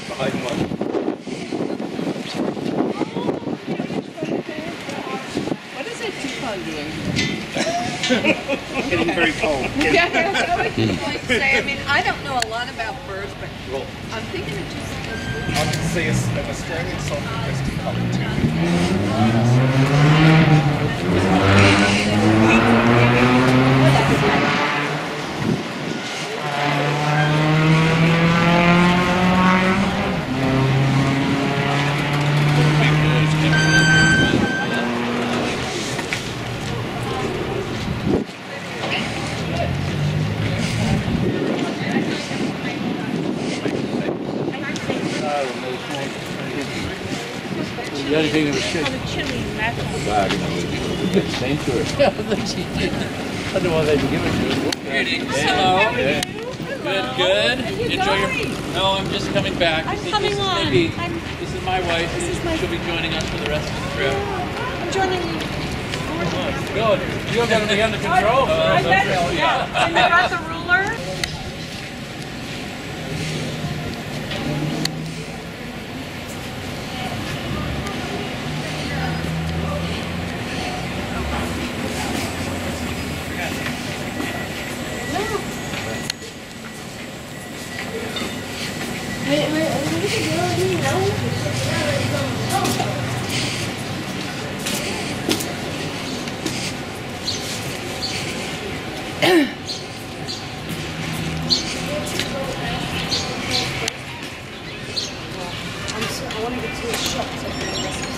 Behind one. What is that teapot doing? Getting very cold. Yeah, that's what I was going to say. I mean, I don't know a lot about birds, but Well, I'm thinking it just... I can see an Australian soft crested cockatoo. The only thing that was good. Same to her. Yeah, I think she did. I don't know why they would give it to her. Greetings. Hello. Yeah. Good. Enjoy your... No, I'm just coming back. I'm coming on. This is my wife. She'll be joining us for the rest of the trip. I'm joining you. Good. You're going to be under control. I bet. Yeah. And you got the ruler? I want to get to a shop so I can get this.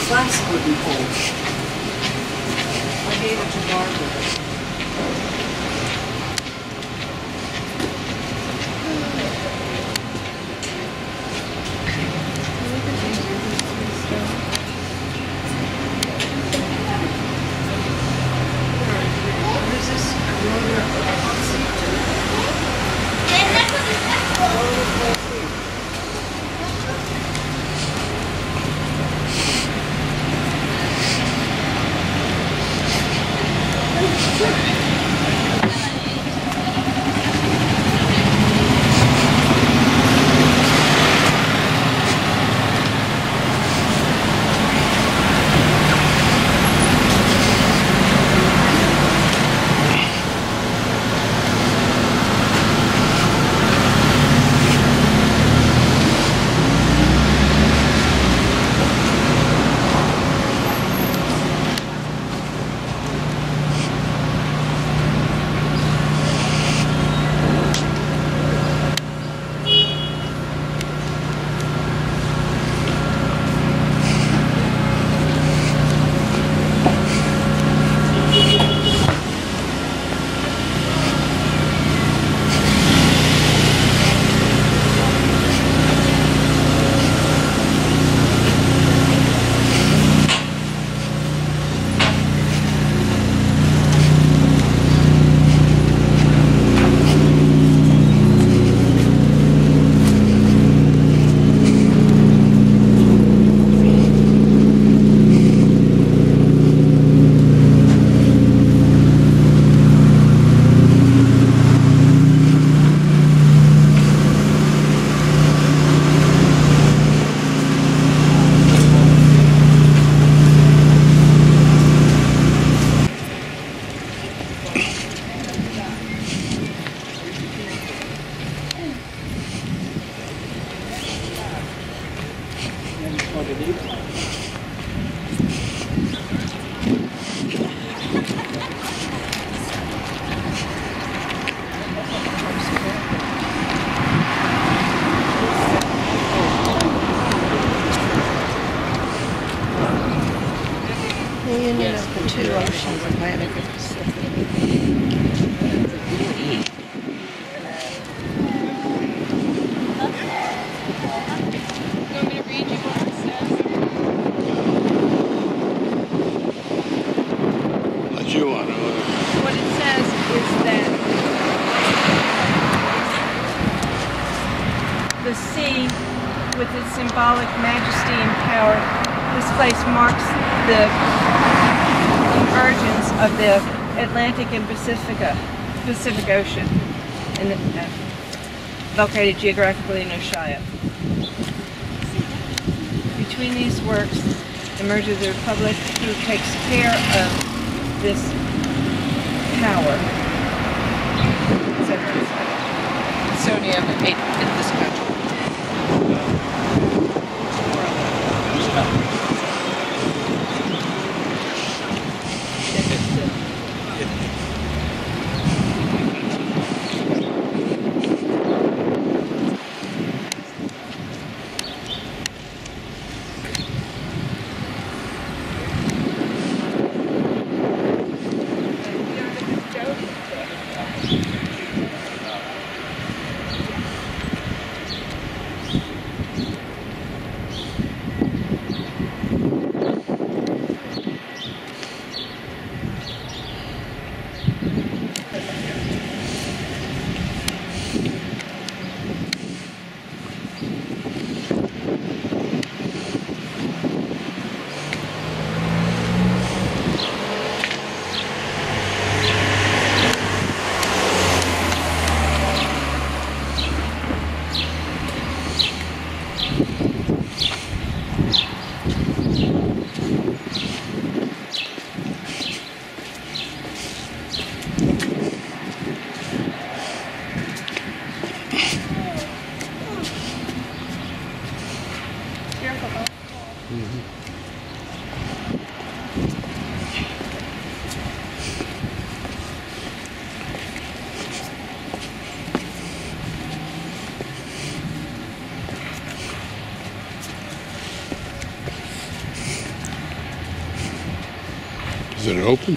Glass wouldn't hold. I gave it to Barbara. What is this? union of the two oceans, Atlantic and Pacific. What you want to know? What it says is that the sea, with its symbolic majesty and power, this place marks the convergence of the Atlantic and Pacific Ocean, and located geographically in Ushuaia. Between these works emerges the Republic who takes care of this power, etc. Sonia in this country. Is it open?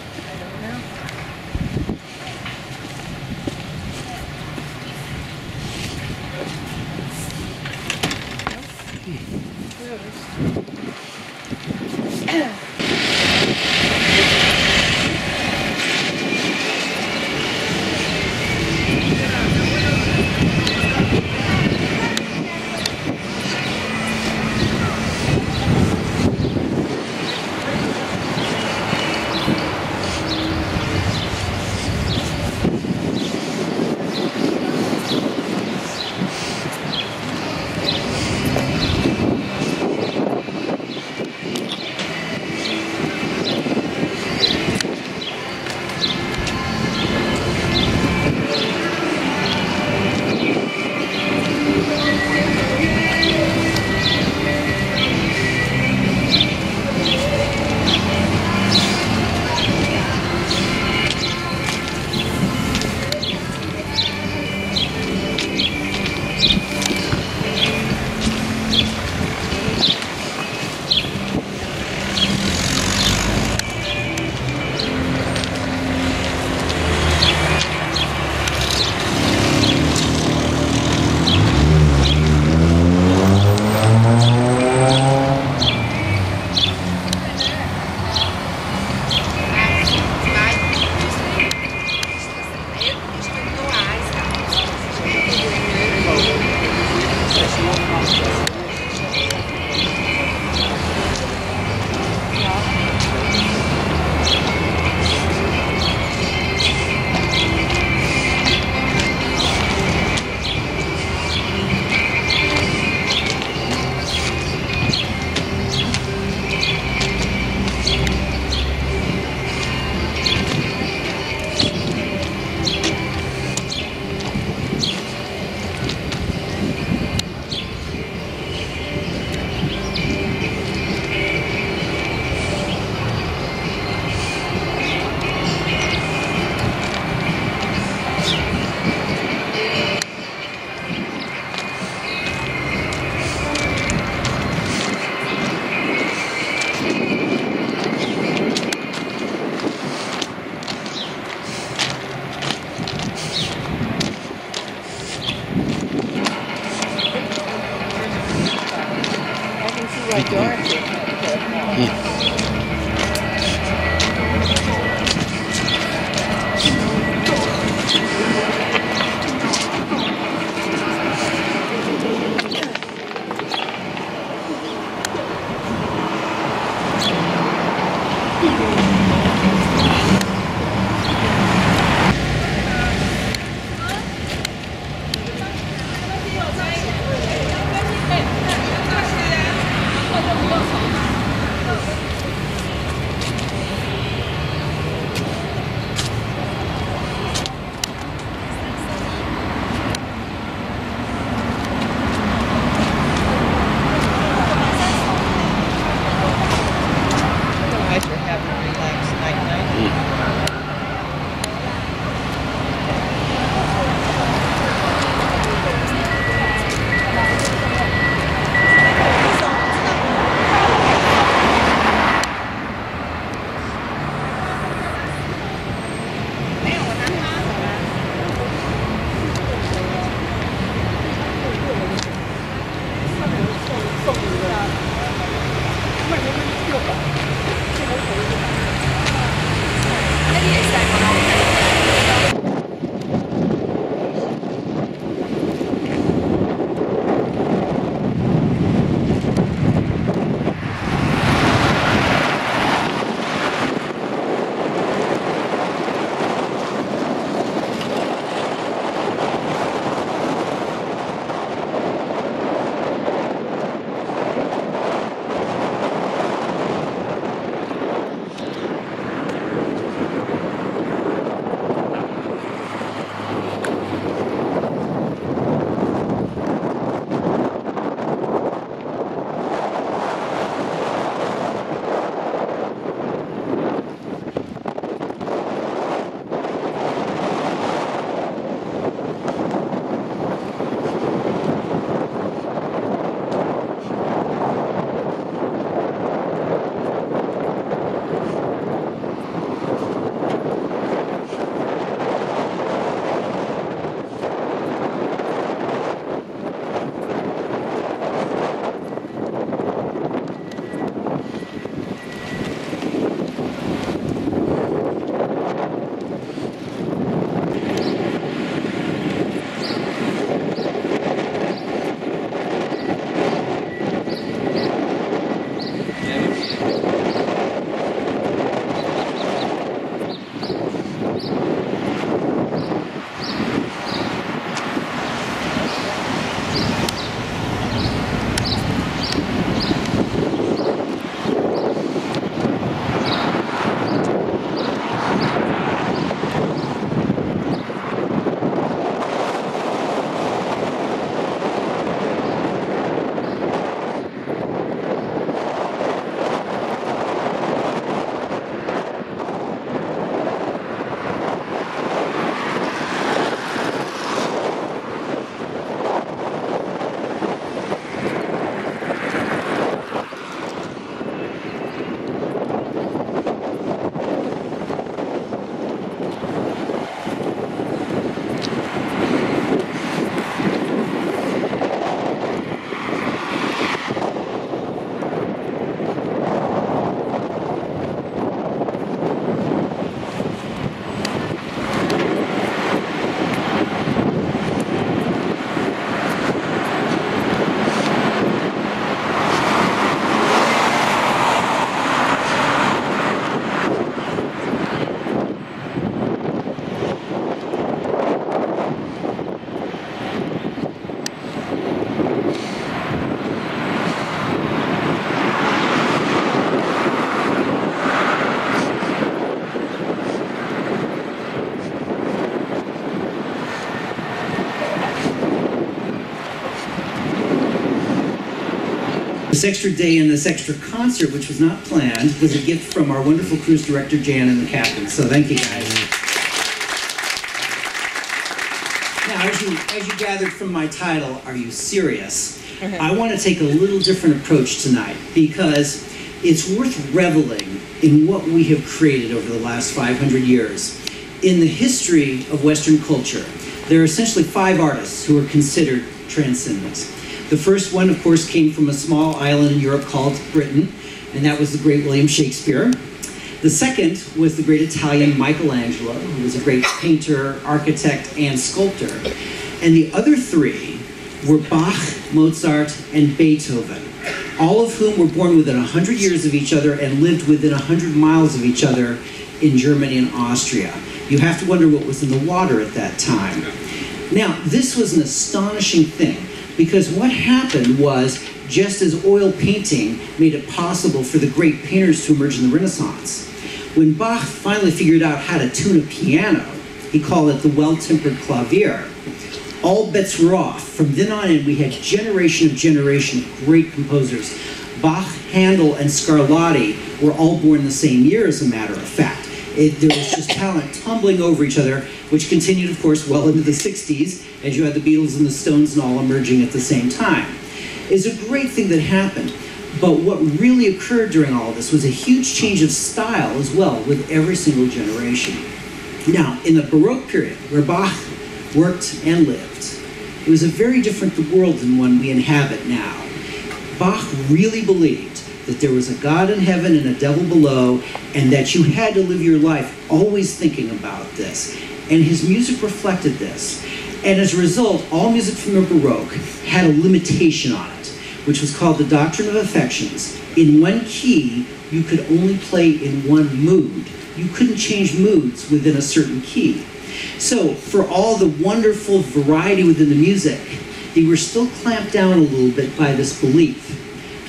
This extra day and this extra concert, which was not planned, was a gift from our wonderful cruise director, Jan, and the captain. So thank you, guys. Now, as you gathered from my title, Are You Serious? I want to take a little different approach tonight because it's worth reveling in what we have created over the last 500 years. In the history of Western culture, there are essentially 5 artists who are considered transcendent. The first one, of course, came from a small island in Europe called Britain, and that was the great William Shakespeare. The second was the great Italian Michelangelo, who was a great painter, architect, and sculptor. And the other three were Bach, Mozart, and Beethoven, all of whom were born within 100 years of each other and lived within 100 miles of each other in Germany and Austria. You have to wonder what was in the water at that time. Now, this was an astonishing thing, because what happened was, just as oil painting made it possible for the great painters to emerge in the Renaissance, when Bach finally figured out how to tune a piano, he called it the well-tempered clavier, all bets were off. From then on in, we had generation of great composers. Bach, Handel, and Scarlatti were all born the same year, as a matter of fact. There was just talent tumbling over each other, which continued, of course, well into the 60s, as you had the Beatles and the Stones and all emerging at the same time. It's a great thing that happened. But what really occurred during all of this was a huge change of style as well with every single generation. Now, in the Baroque period, where Bach worked and lived, it was a very different world than one we inhabit now. Bach really believed that there was a God in heaven and a devil below, and that you had to live your life always thinking about this. And his music reflected this. And as a result, all music from the Baroque had a limitation on it, which was called the doctrine of affections. In one key, you could only play in one mood. You couldn't change moods within a certain key. So, for all the wonderful variety within the music, they were still clamped down a little bit by this belief.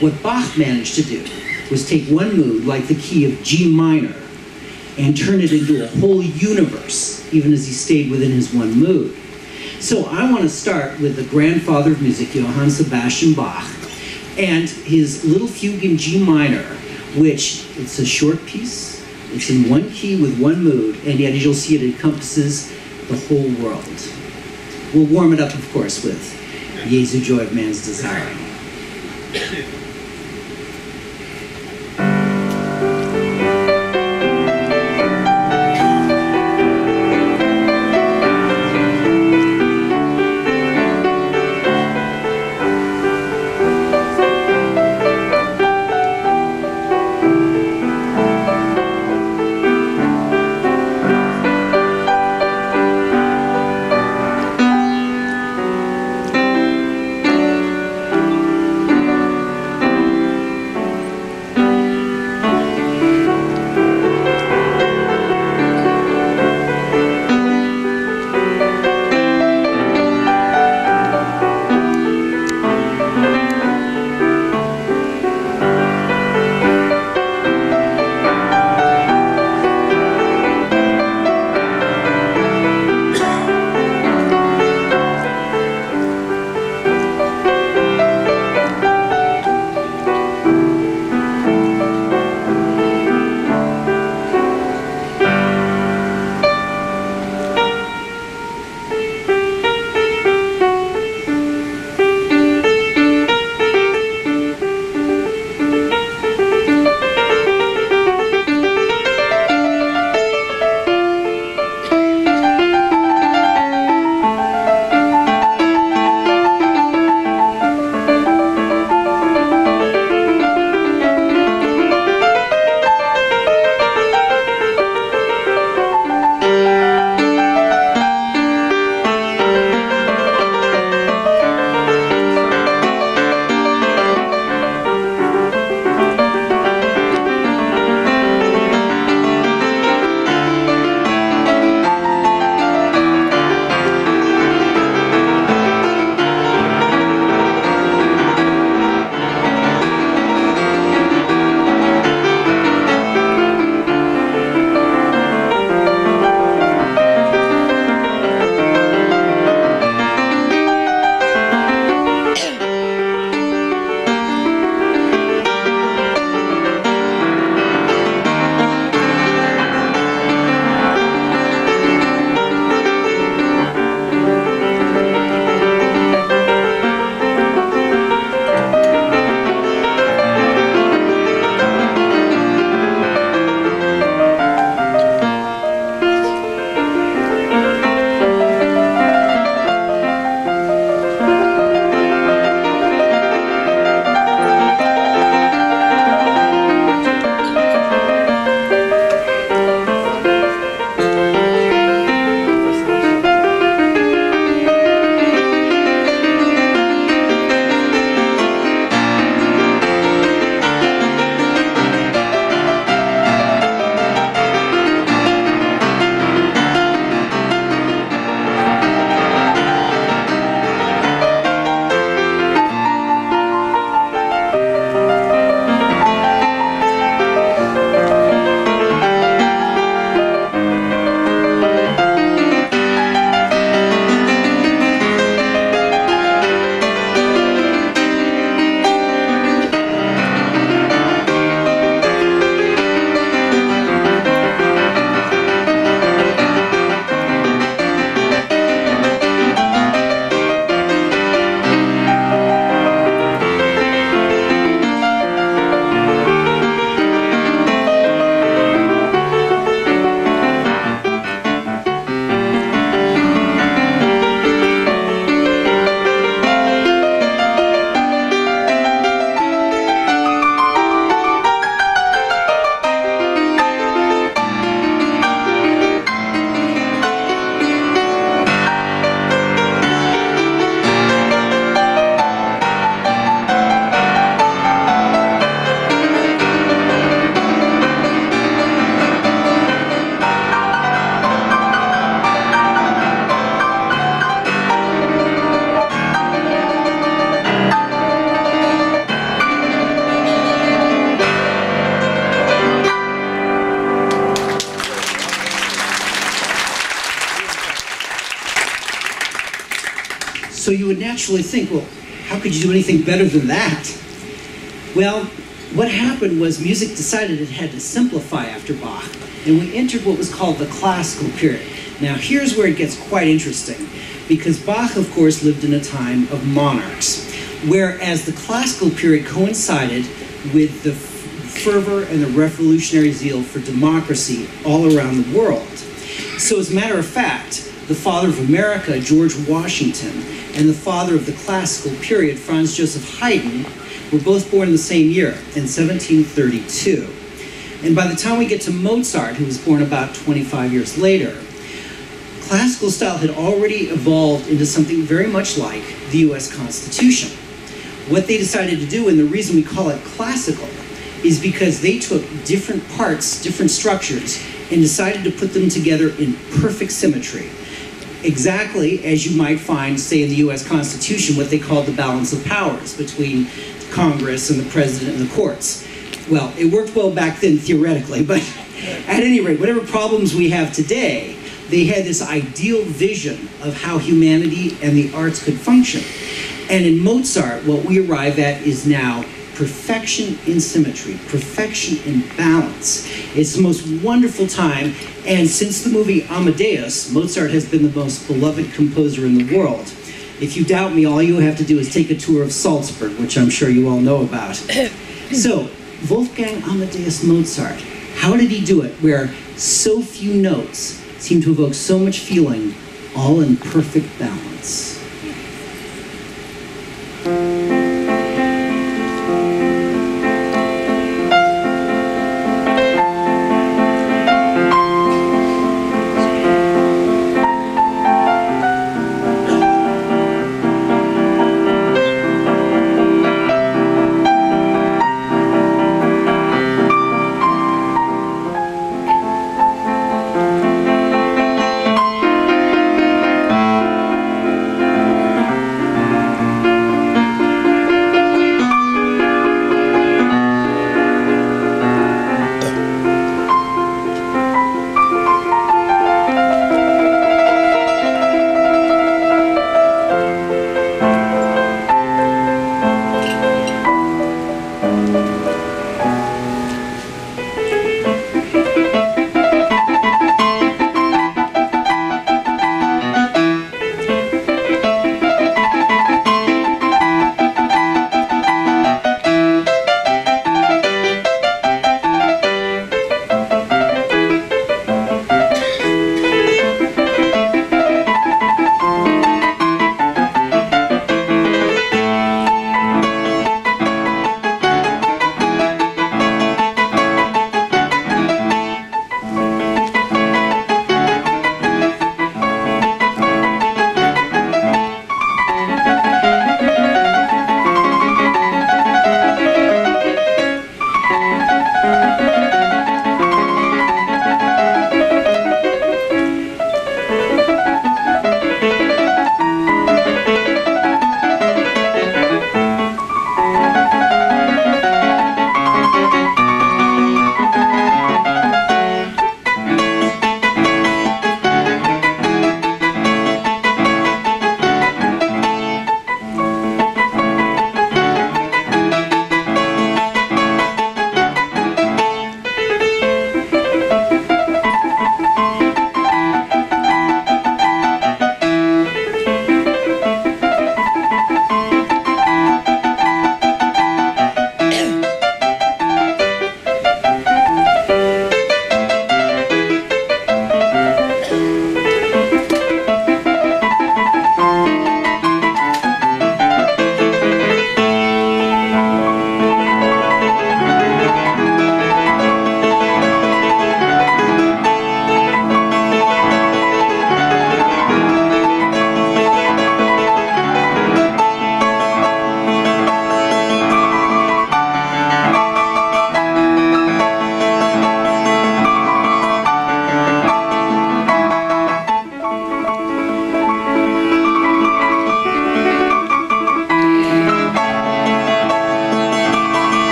What Bach managed to do was take one mood, like the key of G minor, and turn it into a whole universe, even as he stayed within his one mood. So I want to start with the grandfather of music, Johann Sebastian Bach, and his little fugue in G minor, which it's a short piece, it's in one key with one mood, and yet as you'll see, it encompasses the whole world. We'll warm it up, of course, with Jesu, Joy of Man's Desiring. So you would naturally think, well, how could you do anything better than that? Well, what happened was music decided it had to simplify after Bach, and we entered what was called the classical period. Now here's where it gets quite interesting, because Bach, of course, lived in a time of monarchs, whereas the classical period coincided with the fervor and the revolutionary zeal for democracy all around the world. So as a matter of fact, the father of America, George Washington, and the father of the classical period, Franz Joseph Haydn, were both born the same year, in 1732. And by the time we get to Mozart, who was born about 25 years later, classical style had already evolved into something very much like the US Constitution. What they decided to do, and the reason we call it classical, is because they took different parts, different structures, and decided to put them together in perfect symmetry. Exactly as you might find, say, in the US Constitution, what they called the balance of powers between Congress and the president and the courts. Well, it worked well back then theoretically, but at any rate, whatever problems we have today, they had this ideal vision of how humanity and the arts could function. And in Mozart, what we arrive at is now perfection in symmetry, perfection in balance. It's the most wonderful time, and since the movie Amadeus, Mozart has been the most beloved composer in the world. If you doubt me, all you have to do is take a tour of Salzburg, which I'm sure you all know about. So, Wolfgang Amadeus Mozart, how did he do it where so few notes seem to evoke so much feeling, all in perfect balance?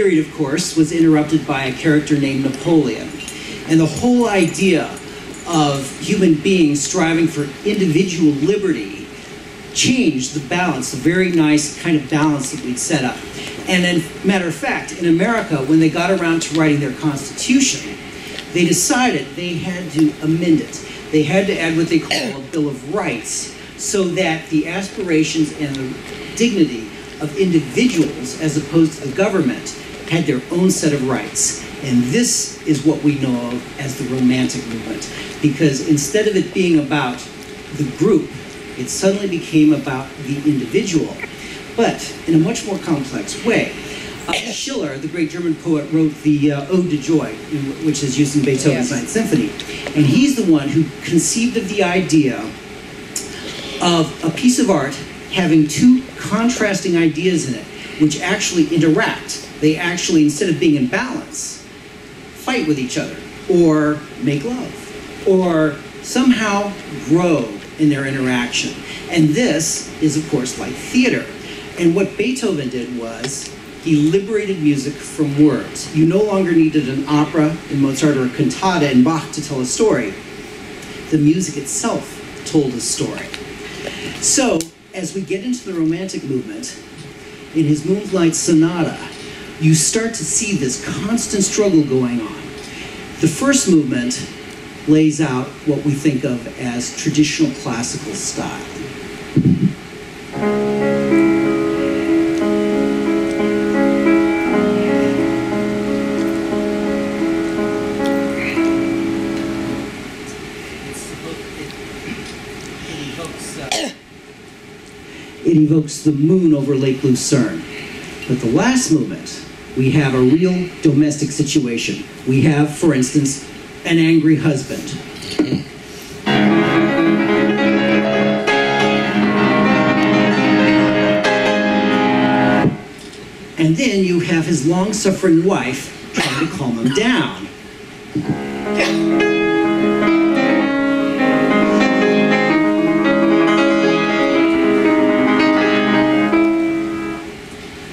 period, of course, was interrupted by a character named Napoleon. And the whole idea of human beings striving for individual liberty changed the balance, the very nice kind of balance that we'd set up. And then, matter of fact, in America, when they got around to writing their Constitution, they decided they had to amend it. They had to add what they call a Bill of Rights, so that the aspirations and the dignity of individuals, as opposed to the government, had their own set of rights. And this is what we know of as the Romantic movement. Because instead of it being about the group, it suddenly became about the individual, but in a much more complex way. Schiller, the great German poet, wrote the Ode to Joy, which is used in Beethoven's Ninth Symphony. And he's the one who conceived of the idea of a piece of art having two contrasting ideas in it, which actually interact. They actually, instead of being in balance, fight with each other, or make love, or somehow grow in their interaction. And this is, of course, like theater. And what Beethoven did was, he liberated music from words. You no longer needed an opera in Mozart or a cantata in Bach to tell a story. The music itself told a story. So, as we get into the Romantic movement, in his Moonlight Sonata, you start to see this constant struggle going on. The first movement lays out what we think of as traditional classical style. It evokes the moon over Lake Lucerne. But the last movement, we have a real domestic situation. We have, for instance, an angry husband. And then you have his long-suffering wife trying to calm him down.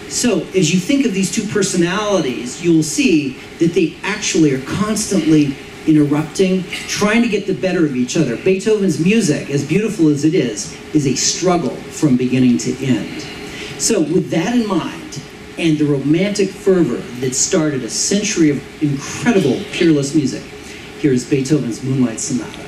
So, as you think of these two personalities, you'll see that they actually are constantly interrupting, trying to get the better of each other. Beethoven's music, as beautiful as it is a struggle from beginning to end. So, with that in mind, and the romantic fervor that started a century of incredible, peerless music, here's Beethoven's Moonlight Sonata.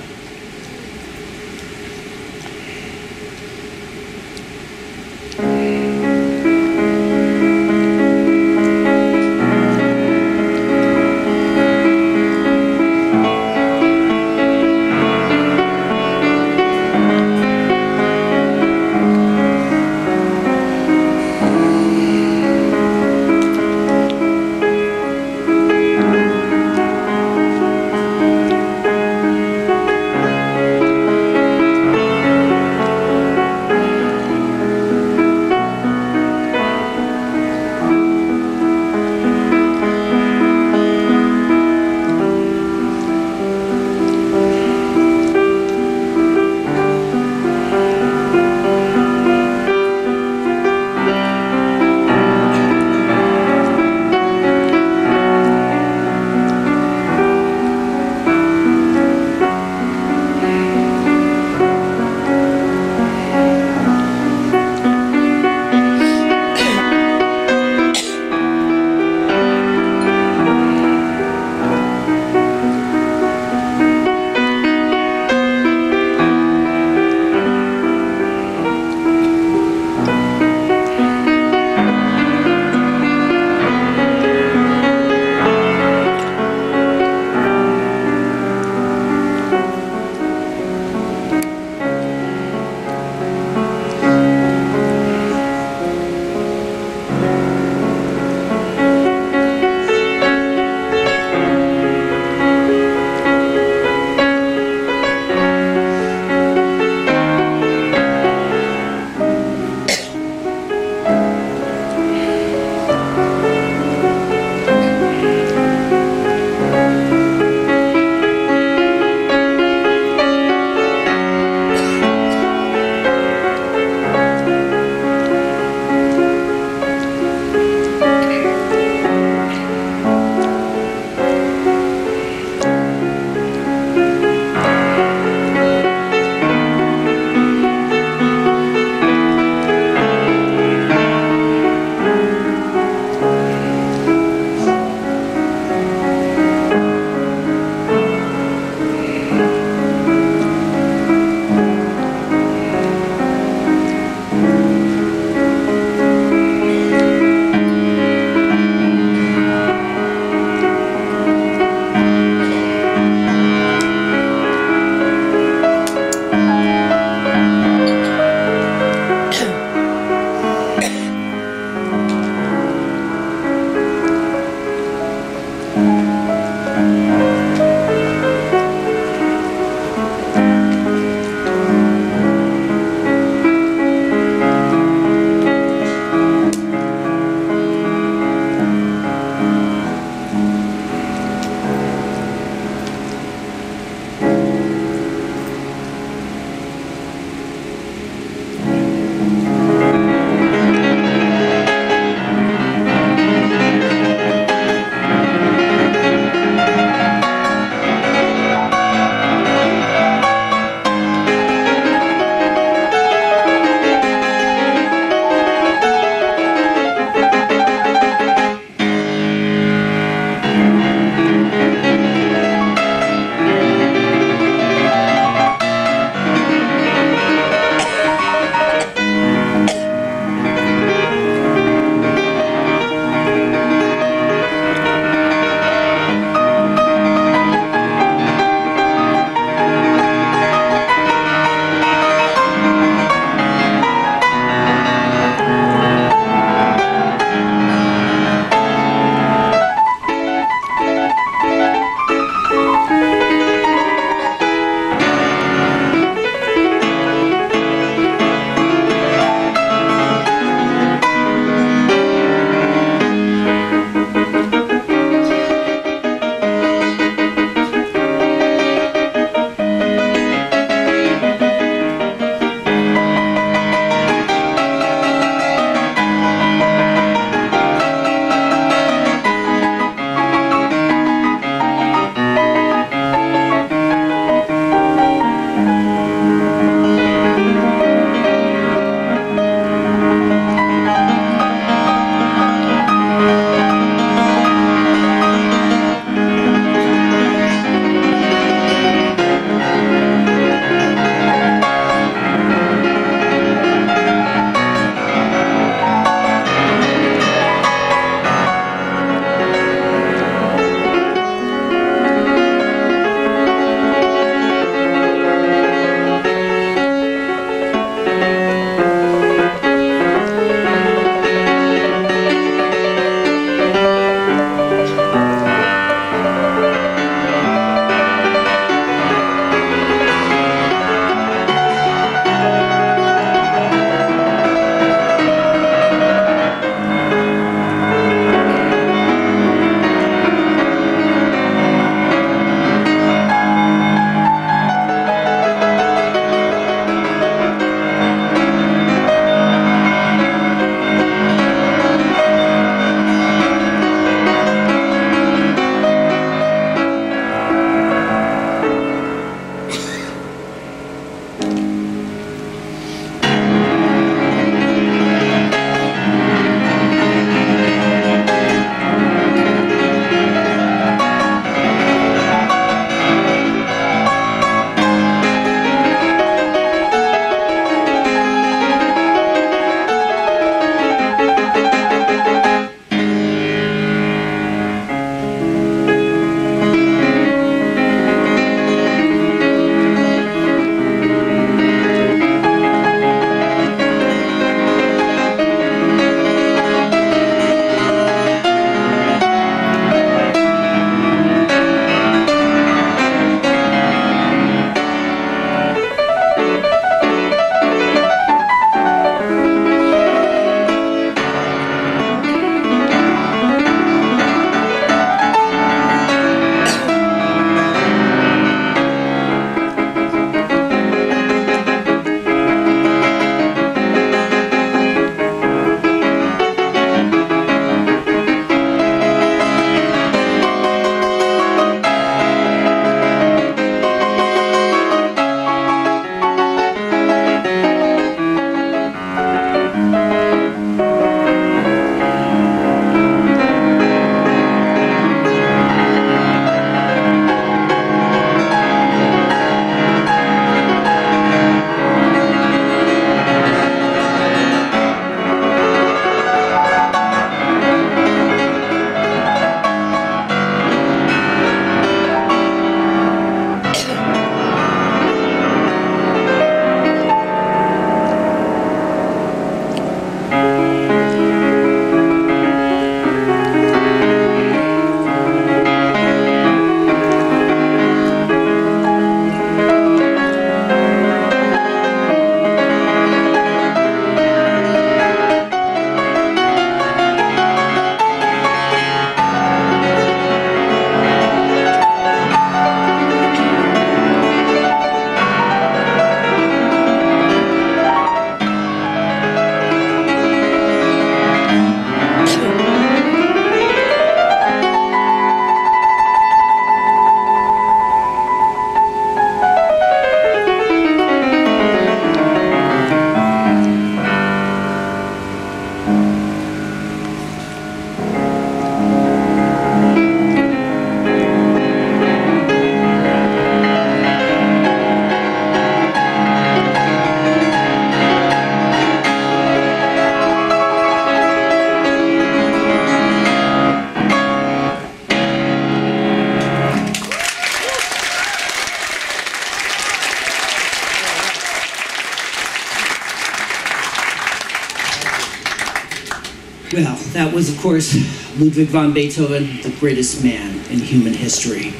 that was, of course, Ludwig van Beethoven, the greatest man in human history.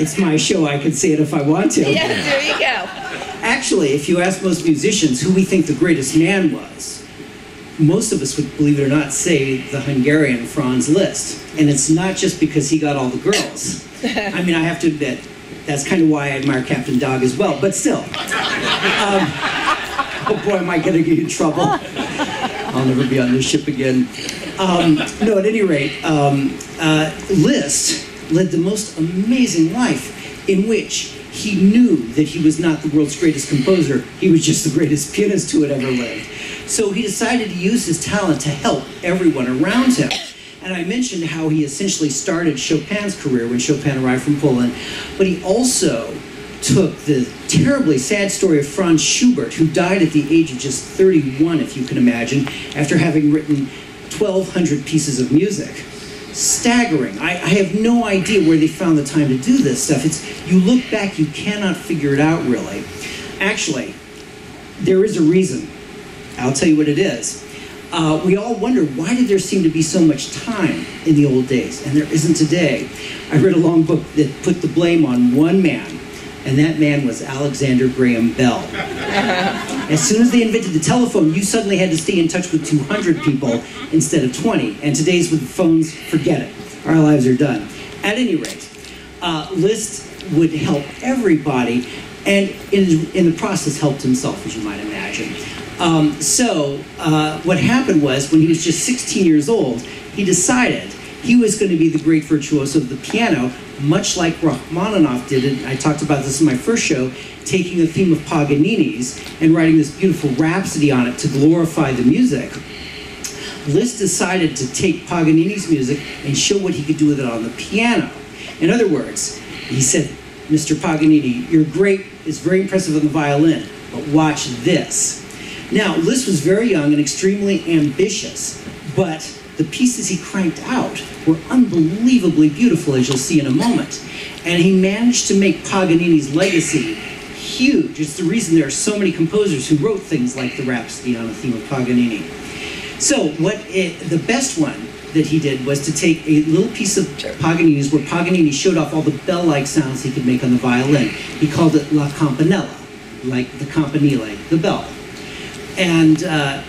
It's my show, I can say it if I want to. Yeah, there you go. Actually, if you ask most musicians who we think the greatest man was, most of us would, believe it or not, say the Hungarian Franz Liszt. And it's not just because he got all the girls. I mean, I have to admit, that's kind of why I admire Captain Dog as well, but still. Oh boy, am I going to get in trouble. I'll never be on this ship again. No, at any rate, Liszt led the most amazing life in which he knew that he was not the world's greatest composer, he was just the greatest pianist who had ever lived. So he decided to use his talent to help everyone around him. And I mentioned how he essentially started Chopin's career when Chopin arrived from Poland, but he also took the terribly sad story of Franz Schubert, who died at the age of just 31, if you can imagine, after having written 1,200 pieces of music. Staggering. I have no idea where they found the time to do this stuff. You look back, you cannot figure it out, really. Actually, there is a reason. I'll tell you what it is. We all wonder, why did there seem to be so much time in the old days? And there isn't today. I read a long book that put the blame on one man, and that man was Alexander Graham Bell. As soon as they invented the telephone, you suddenly had to stay in touch with 200 people instead of 20. And today's with phones, forget it. Our lives are done. At any rate, Liszt would help everybody, and in the process helped himself, as you might imagine. What happened was, when he was just 16 years old, he decided he was going to be the great virtuoso of the piano, much like Rachmaninoff did, and I talked about this in my first show, taking a theme of Paganini's and writing this beautiful Rhapsody on it to glorify the music. Liszt decided to take Paganini's music and show what he could do with it on the piano. In other words, he said, Mr. Paganini, you're great, it's very impressive on the violin, but watch this. Now, Liszt was very young and extremely ambitious, but the pieces he cranked out were unbelievably beautiful, as you'll see in a moment. And he managed to make Paganini's legacy huge. It's the reason there are so many composers who wrote things like the Rhapsody on a theme of Paganini. So the best one that he did was to take a little piece of Paganini's where Paganini showed off all the bell-like sounds he could make on the violin. He called it La Campanella, like the campanile, the bell. And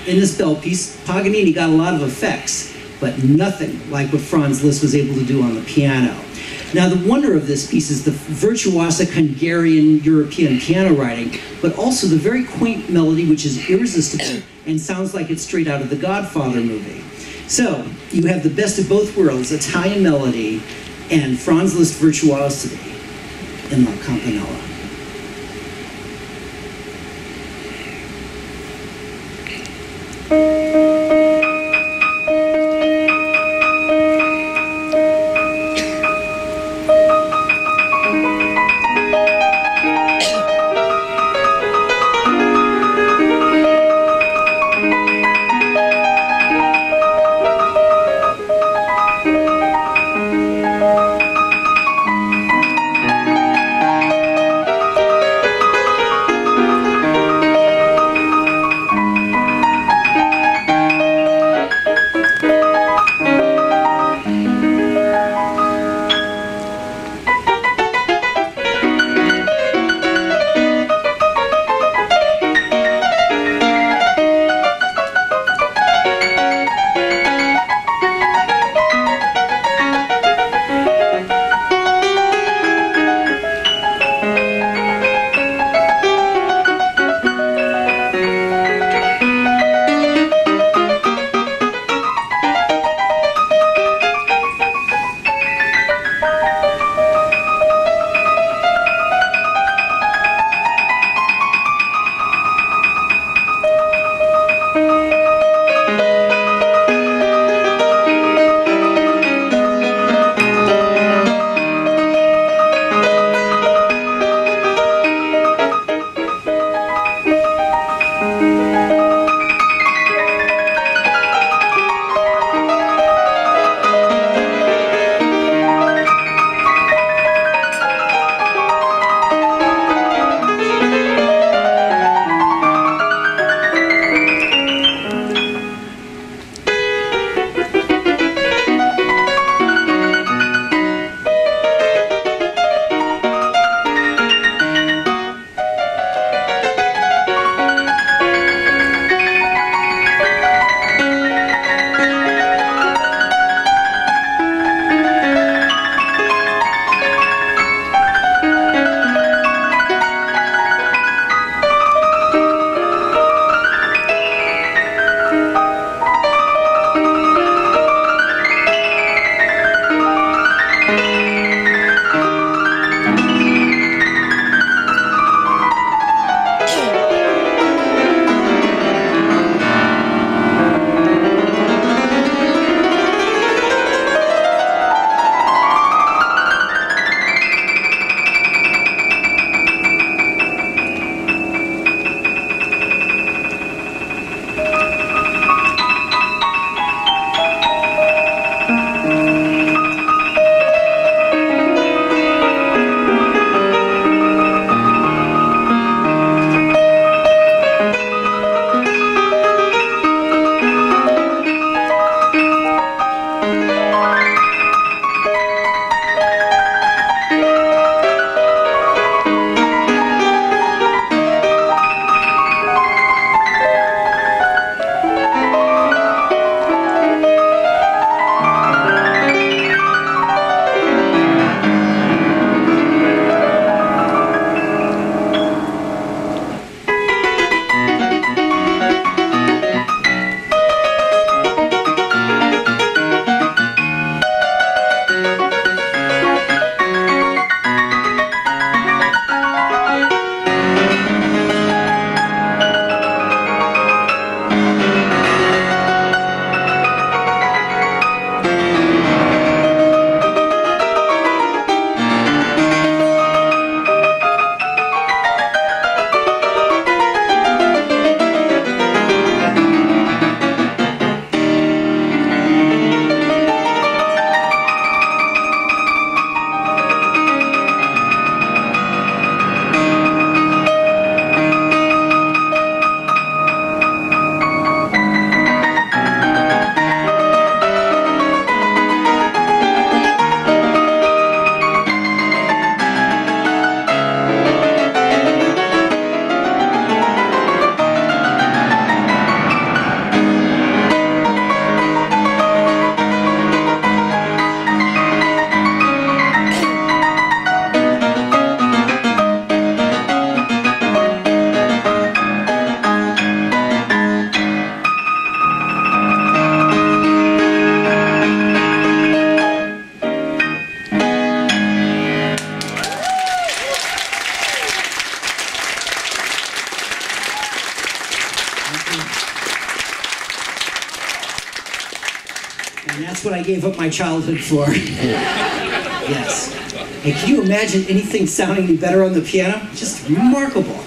in this bell piece, Paganini got a lot of effects, but nothing like what Franz Liszt was able to do on the piano. Now, the wonder of this piece is the virtuosic Hungarian European piano writing, but also the very quaint melody, which is irresistible and sounds like it's straight out of the Godfather movie. So, you have the best of both worlds, Italian melody and Franz Liszt virtuosity in La Campanella. That's what I gave up my childhood for. Yes. And can you imagine anything sounding any better on the piano? Just remarkable.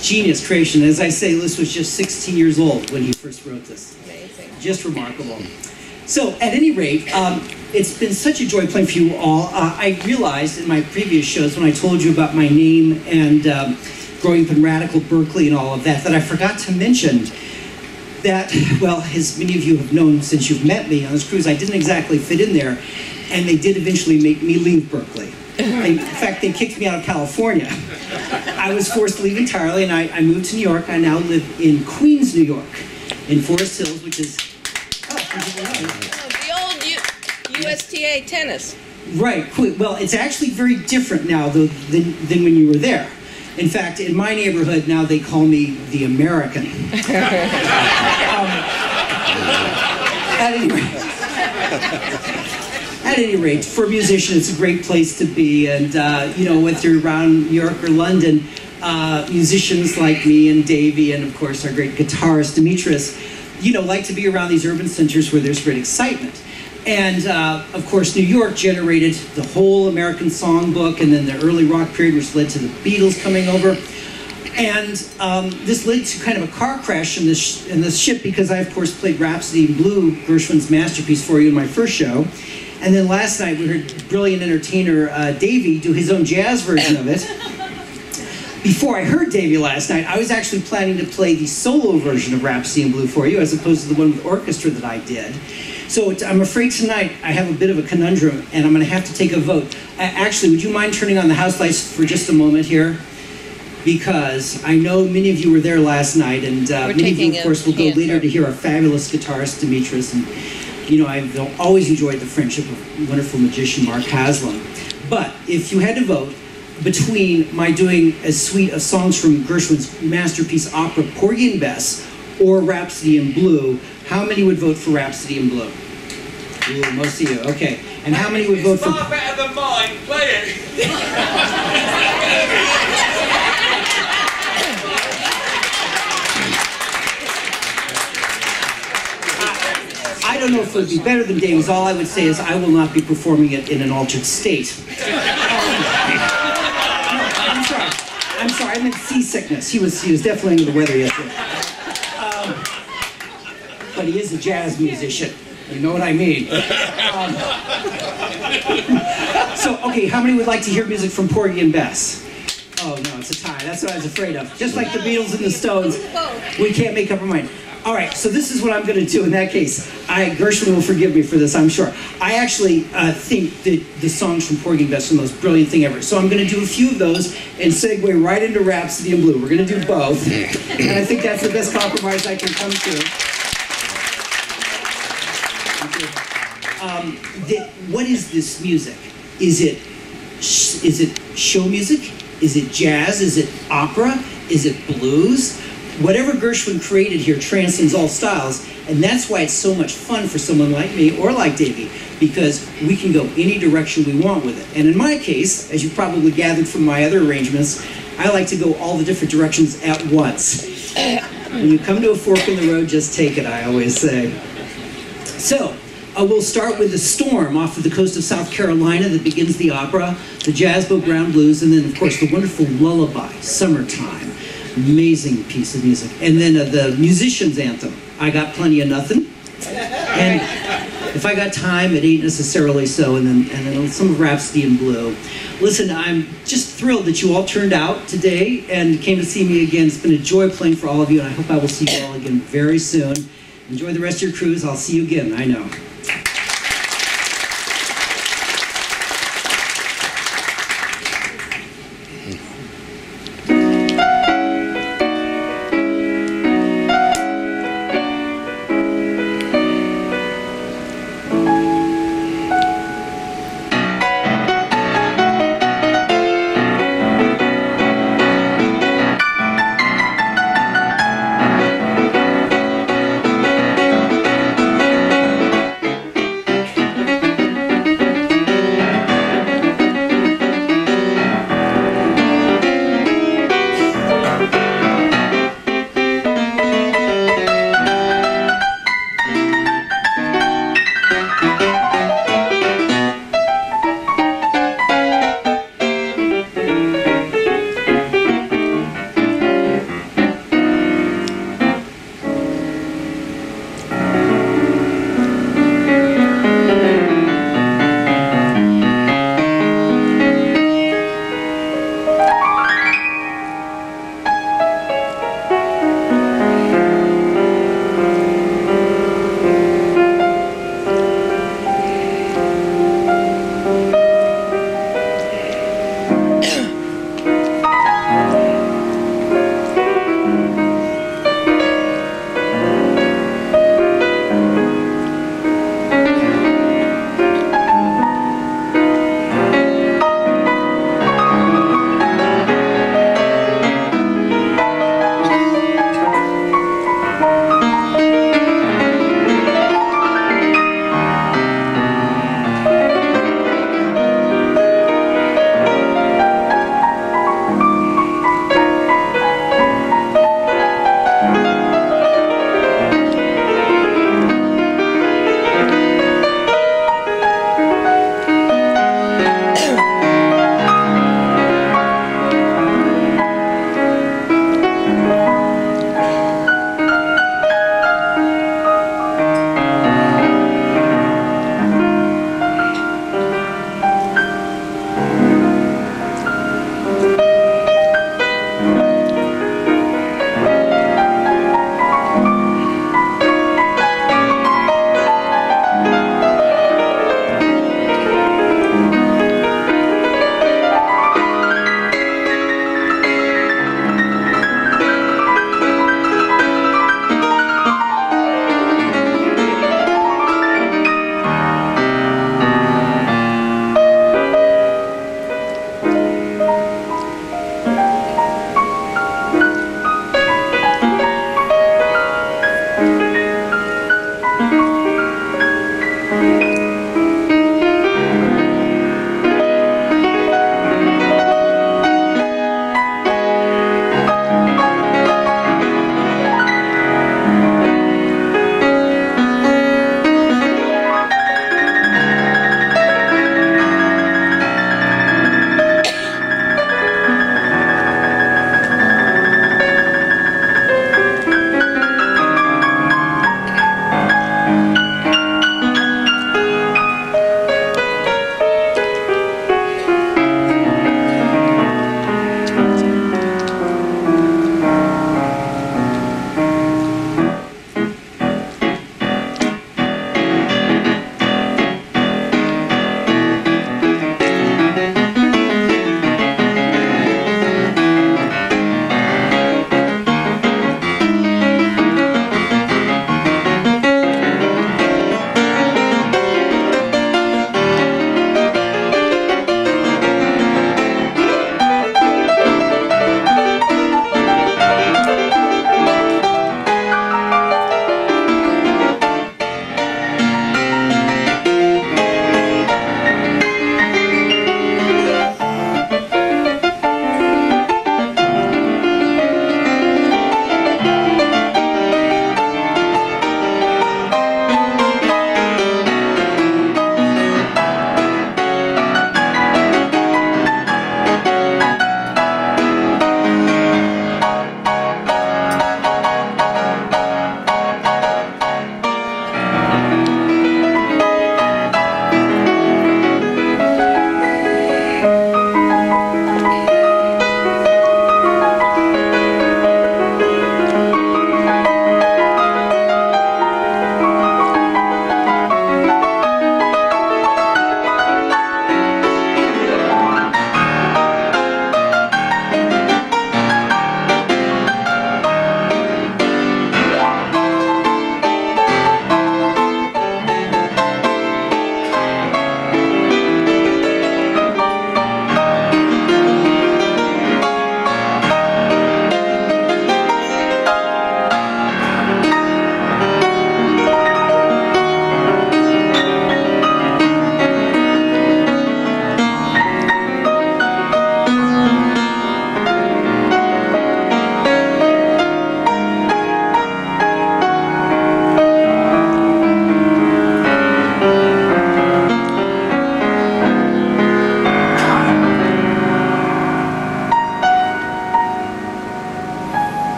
Genius creation. As I say, Lis was just 16 years old when he first wrote this. Amazing. Just remarkable. So, at any rate, it's been such a joy playing for you all. I realized in my previous shows when I told you about my name and growing up in radical Berkeley and all of that, that I forgot to mention that, well, as many of you have known since you've met me on this cruise, I didn't exactly fit in there, and they did eventually make me leave Berkeley. In fact, they kicked me out of California. I was forced to leave entirely, and I moved to New York. I now live in Queens, New York, in Forest Hills, which is... The old USTA tennis. Right. Well, it's actually very different now though, than when you were there. In fact, in my neighborhood now they call me the American. At any rate, for a musician, it's a great place to be. And, you know, whether you're around New York or London, musicians like me and Davey and, of course, our great guitarist, Demetrius, you know, like to be around these urban centers where there's great excitement. And, of course, New York generated the whole American songbook and then the early rock period, which led to the Beatles coming over. And this led to kind of a car crash in this ship because I, of course, played Rhapsody in Blue, Gershwin's masterpiece, for you in my first show. And then last night we heard brilliant entertainer Davey do his own jazz version of it. Before I heard Davey last night, I was actually planning to play the solo version of Rhapsody in Blue for you as opposed to the one with orchestra that I did. So I'm afraid tonight I have a bit of a conundrum and I'm going to have to take a vote. Actually, would you mind turning on the house lights for just a moment here? Because I know many of you were there last night and many of you, of course, will go later to hear our fabulous guitarist, Demetrius. And, you know, I've always enjoyed the friendship of wonderful magician Mark Haslam. But if you had to vote between my doing a suite of songs from Gershwin's masterpiece opera, Porgy and Bess, or Rhapsody in Blue, how many would vote for Rhapsody in Blue? Ooh, most of you, okay. And how many would vote for... It's far better than mine, play it! I don't know if it would be better than Dave's. All I would say is I will not be performing it in an altered state. I'm sorry, I meant seasickness. He was definitely under the weather yesterday. But he is a jazz musician. You know what I mean. So, okay, how many would like to hear music from Porgy and Bess? Oh, no, it's a tie. That's what I was afraid of. Just like the Beatles and the Stones, we can't make up our mind. All right, so this is what I'm going to do in that case. Gershwin will forgive me for this, I'm sure. I actually think that the songs from Porgy and Bess are the most brilliant thing ever. So I'm going to do a few of those and segue right into Rhapsody in Blue. We're going to do both. And I think that's the best compromise I can come to. What is this music? Is it show music? Is it jazz? Is it opera? Is it blues? Whatever Gershwin created here transcends all styles, and that's why it's so much fun for someone like me or like Davey, because we can go any direction we want with it. And in my case, as you probably gathered from my other arrangements, I like to go all the different directions at once. When you come to a fork in the road, just take it, I always say. So, we'll start with The Storm off of the coast of South Carolina that begins the opera, the Jazz Boat Ground Blues, and then, of course, the wonderful Lullaby, Summertime. Amazing piece of music. And then the Musician's Anthem, I Got Plenty of Nothing. And if I got time, it ain't necessarily so. And then some of Rhapsody in Blue. Listen, I'm just thrilled that you all turned out today and came to see me again. It's been a joy playing for all of you, and I hope I will see you all again very soon. Enjoy the rest of your cruise. I'll see you again, I know.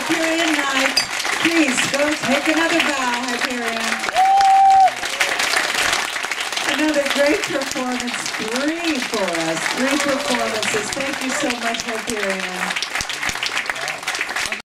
Hyperion night. Please go take another bow, Hyperion. Another great performance, 3 for us, 3 performances. Thank you so much, Hyperion.